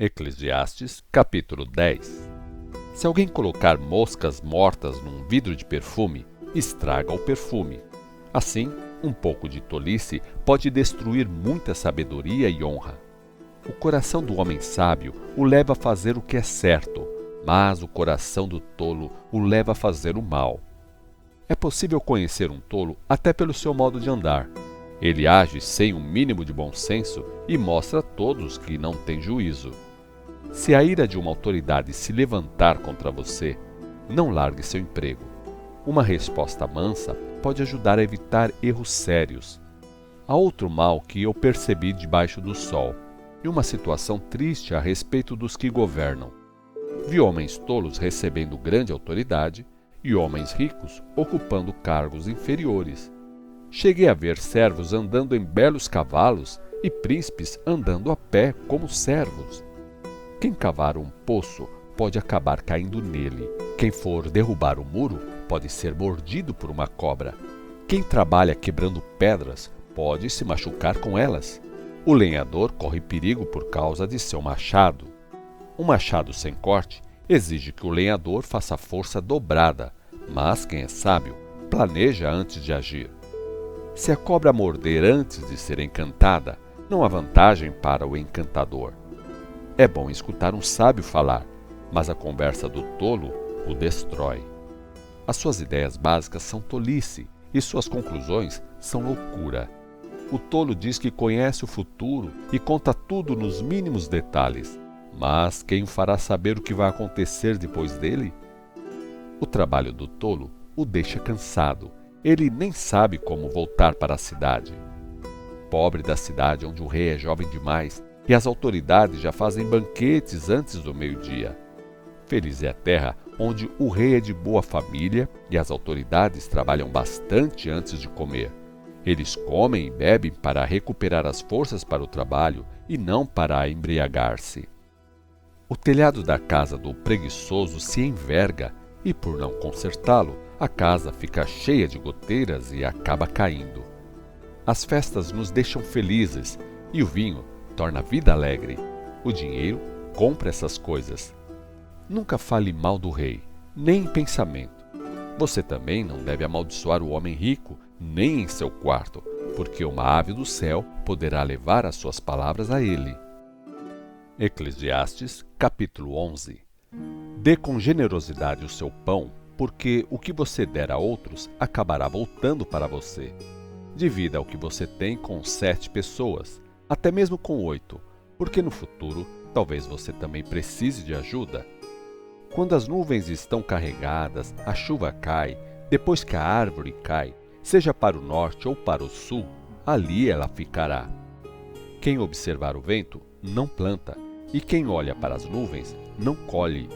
Eclesiastes, capítulo 10. Se alguém colocar moscas mortas num vidro de perfume, estraga o perfume. Assim, um pouco de tolice pode destruir muita sabedoria e honra. O coração do homem sábio o leva a fazer o que é certo, mas o coração do tolo o leva a fazer o mal. É possível conhecer um tolo até pelo seu modo de andar. Ele age sem um mínimo de bom senso e mostra a todos que não tem juízo. Se a ira de uma autoridade se levantar contra você, não largue seu emprego. Uma resposta mansa pode ajudar a evitar erros sérios. Há outro mal que eu percebi debaixo do sol, e uma situação triste a respeito dos que governam. Vi homens tolos recebendo grande autoridade e homens ricos ocupando cargos inferiores. Cheguei a ver servos andando em belos cavalos e príncipes andando a pé como servos. Quem cavar um poço pode acabar caindo nele. Quem for derrubar o muro pode ser mordido por uma cobra. Quem trabalha quebrando pedras pode se machucar com elas. O lenhador corre perigo por causa de seu machado. Um machado sem corte exige que o lenhador faça força dobrada, mas quem é sábio planeja antes de agir. Se a cobra morder antes de ser encantada, não há vantagem para o encantador. É bom escutar um sábio falar, mas a conversa do tolo o destrói. As suas ideias básicas são tolice e suas conclusões são loucura. O tolo diz que conhece o futuro e conta tudo nos mínimos detalhes, mas quem o fará saber o que vai acontecer depois dele? O trabalho do tolo o deixa cansado. Ele nem sabe como voltar para a cidade. Pobre da cidade onde o rei é jovem demais e as autoridades já fazem banquetes antes do meio-dia. Feliz é a terra onde o rei é de boa família e as autoridades trabalham bastante antes de comer. Eles comem e bebem para recuperar as forças para o trabalho e não para embriagar-se. O telhado da casa do preguiçoso se enverga e, por não consertá-lo, a casa fica cheia de goteiras e acaba caindo. As festas nos deixam felizes e o vinho torna a vida alegre. O dinheiro compra essas coisas. Nunca fale mal do rei, nem em pensamento. Você também não deve amaldiçoar o homem rico, nem em seu quarto, porque uma ave do céu poderá levar as suas palavras a ele. Eclesiastes, capítulo 11. Dê com generosidade o seu pão, porque o que você der a outros acabará voltando para você. Divida o que você tem com 7 pessoas, até mesmo com 8, porque no futuro talvez você também precise de ajuda. Quando as nuvens estão carregadas, a chuva cai, depois que a árvore cai, seja para o norte ou para o sul, ali ela ficará. Quem observar o vento não planta, e quem olha para as nuvens não colhe.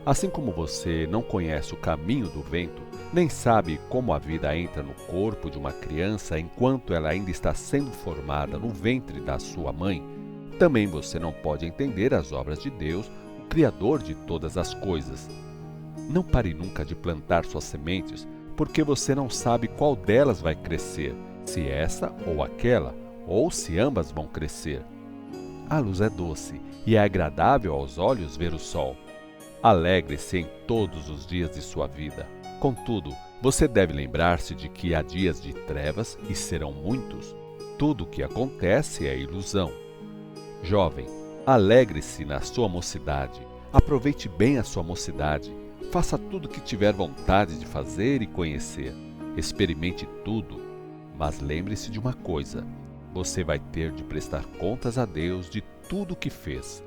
Assim como você não conhece o caminho do vento, nem sabe como a vida entra no corpo de uma criança enquanto ela ainda está sendo formada no ventre da sua mãe, também você não pode entender as obras de Deus, o Criador de todas as coisas. Não pare nunca de plantar suas sementes, porque você não sabe qual delas vai crescer, se essa ou aquela, ou se ambas vão crescer. A luz é doce e é agradável aos olhos ver o sol. Alegre-se em todos os dias de sua vida. Contudo, você deve lembrar-se de que há dias de trevas e serão muitos. Tudo o que acontece é ilusão. Jovem, alegre-se na sua mocidade. Aproveite bem a sua mocidade. Faça tudo o que tiver vontade de fazer e conhecer. Experimente tudo. Mas lembre-se de uma coisa: você vai ter de prestar contas a Deus de tudo o que fez.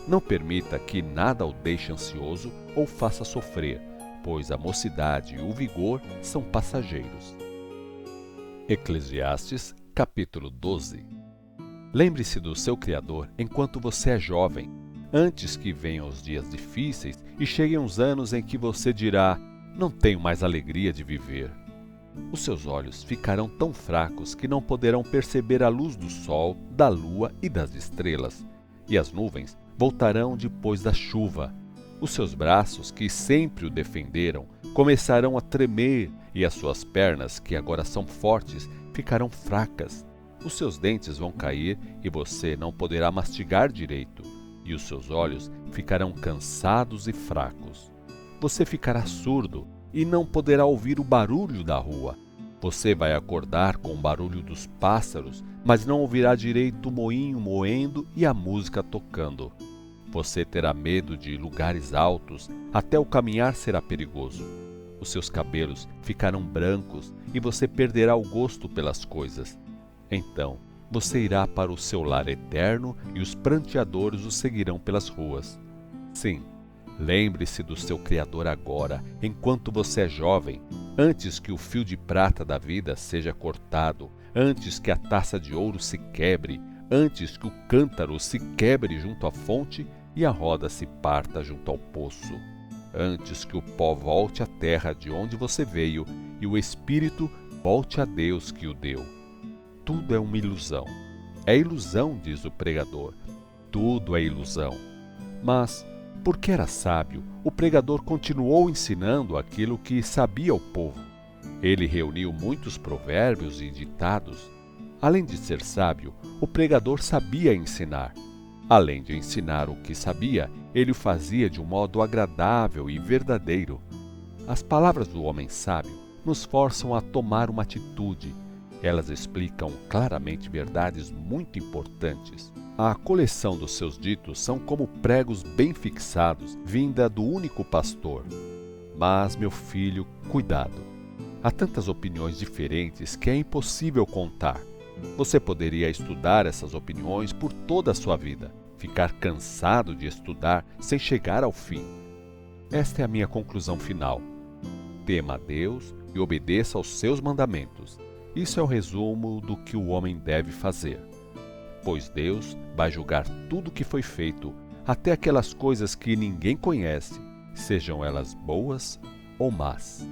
Não permita que nada o deixe ansioso ou faça sofrer, pois a mocidade e o vigor são passageiros. Eclesiastes, capítulo 12. Lembre-se do seu Criador enquanto você é jovem, antes que venham os dias difíceis e cheguem os anos em que você dirá: não tenho mais alegria de viver. Os seus olhos ficarão tão fracos que não poderão perceber a luz do sol, da lua e das estrelas, e as nuvens voltarão depois da chuva. Os seus braços, que sempre o defenderam, começarão a tremer, e as suas pernas, que agora são fortes, ficarão fracas. Os seus dentes vão cair e você não poderá mastigar direito. e os seus olhos ficarão cansados e fracos. Você ficará surdo e não poderá ouvir o barulho da rua. Você vai acordar com o barulho dos pássaros, mas não ouvirá direito o moinho moendo e a música tocando. Você terá medo de lugares altos, até o caminhar será perigoso. Os seus cabelos ficarão brancos e você perderá o gosto pelas coisas. Então, você irá para o seu lar eterno e os pranteadores o seguirão pelas ruas. Sim, lembre-se do seu Criador agora, enquanto você é jovem, antes que o fio de prata da vida seja cortado, antes que a taça de ouro se quebre, antes que o cântaro se quebre junto à fonte e a roda se parta junto ao poço, antes que o pó volte à terra de onde você veio e o espírito volte a Deus que o deu. Tudo é uma ilusão. É ilusão, diz o pregador. Tudo é ilusão. Mas, porque era sábio, o pregador continuou ensinando aquilo que sabia o povo. Ele reuniu muitos provérbios e ditados. Além de ser sábio, o pregador sabia ensinar. Além de ensinar o que sabia, ele o fazia de um modo agradável e verdadeiro. As palavras do homem sábio nos forçam a tomar uma atitude. Elas explicam claramente verdades muito importantes. A coleção dos seus ditos são como pregos bem fixados, vinda do único pastor. Mas, meu filho, cuidado. Há tantas opiniões diferentes que é impossível contar. Você poderia estudar essas opiniões por toda a sua vida, ficar cansado de estudar sem chegar ao fim. Esta é a minha conclusão final. Tema a Deus e obedeça aos seus mandamentos. Isso é o resumo do que o homem deve fazer. Pois Deus vai julgar tudo o que foi feito, até aquelas coisas que ninguém conhece, sejam elas boas ou más.